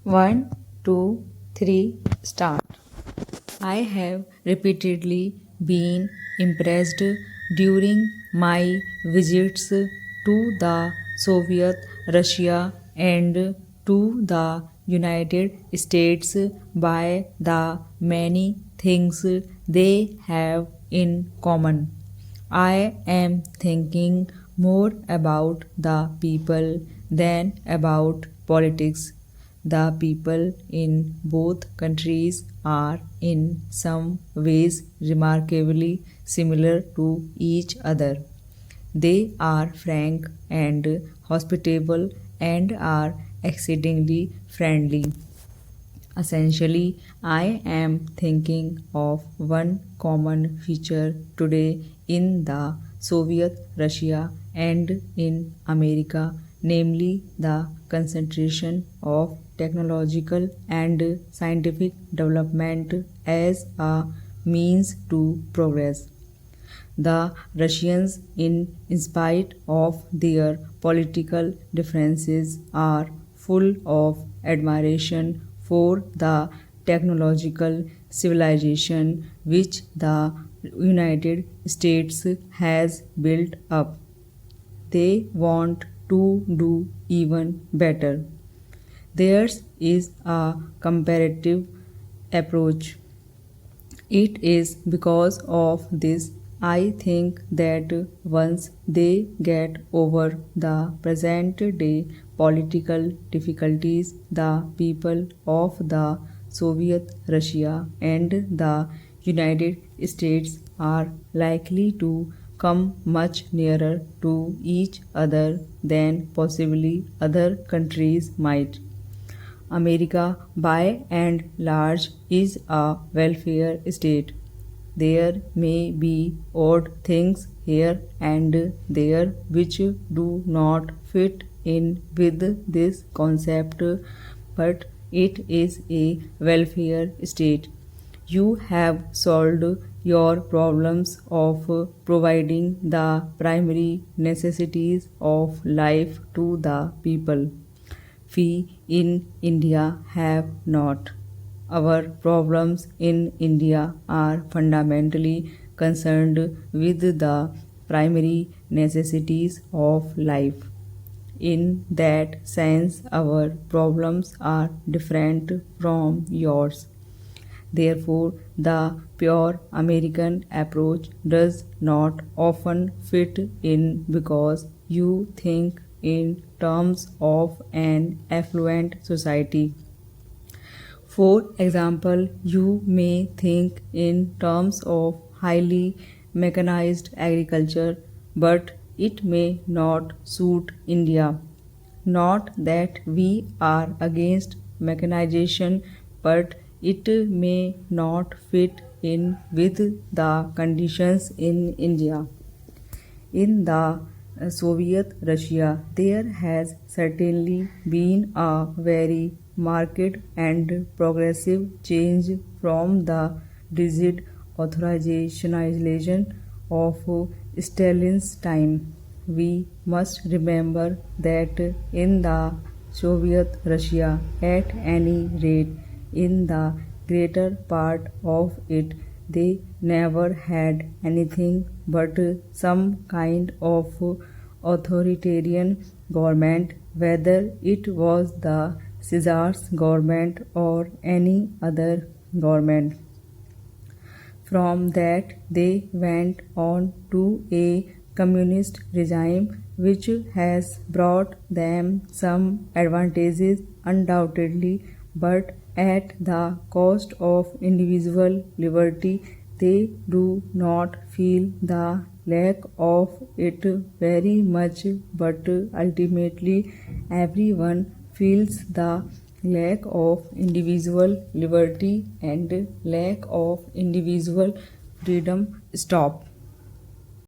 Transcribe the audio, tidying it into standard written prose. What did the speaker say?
One, two, three, start. I have repeatedly been impressed during my visits to the Soviet Russia and to the United States by the many things they have in common. I am thinking more about the people than about politics. The people in both countries are in some ways remarkably similar to each other. They are frank and hospitable and are exceedingly friendly. Essentially, I am thinking of one common feature today in the Soviet Russia and in America, namely the concentration of technological and scientific development as a means to progress. The Russians, in spite of their political differences, are full of admiration for the technological civilization which the United States has built up. They want to do even better. Theirs is a comparative approach. It is because of this I think that once they get over the present day political difficulties, the people of the Soviet Russia and the United States are likely to come much nearer to each other than possibly other countries might. America, by and large, is a welfare state. There may be odd things here and there which do not fit in with this concept, but it is a welfare state. You have solved your problems of providing the primary necessities of life to the people. We in India have not. Our problems in India are fundamentally concerned with the primary necessities of life. In that sense, our problems are different from yours. Therefore, the pure American approach does not often fit in because you think in terms of an affluent society. For example, you may think in terms of highly mechanized agriculture, but it may not suit India. Not that we are against mechanization, but it may not fit in with the conditions in India. In the Soviet Russia, there has certainly been a very marked and progressive change from the rigid authoritarianism of Stalin's time. We must remember that in the Soviet Russia, at any rate, in the greater part of it, they never had anything but some kind of authoritarian government, whether it was the Caesar's government or any other government. From that, they went on to a communist regime which has brought them some advantages undoubtedly, but at the cost of individual liberty. They do not feel the lack of it very much, but ultimately everyone feels the lack of individual liberty and lack of individual freedom. Stop.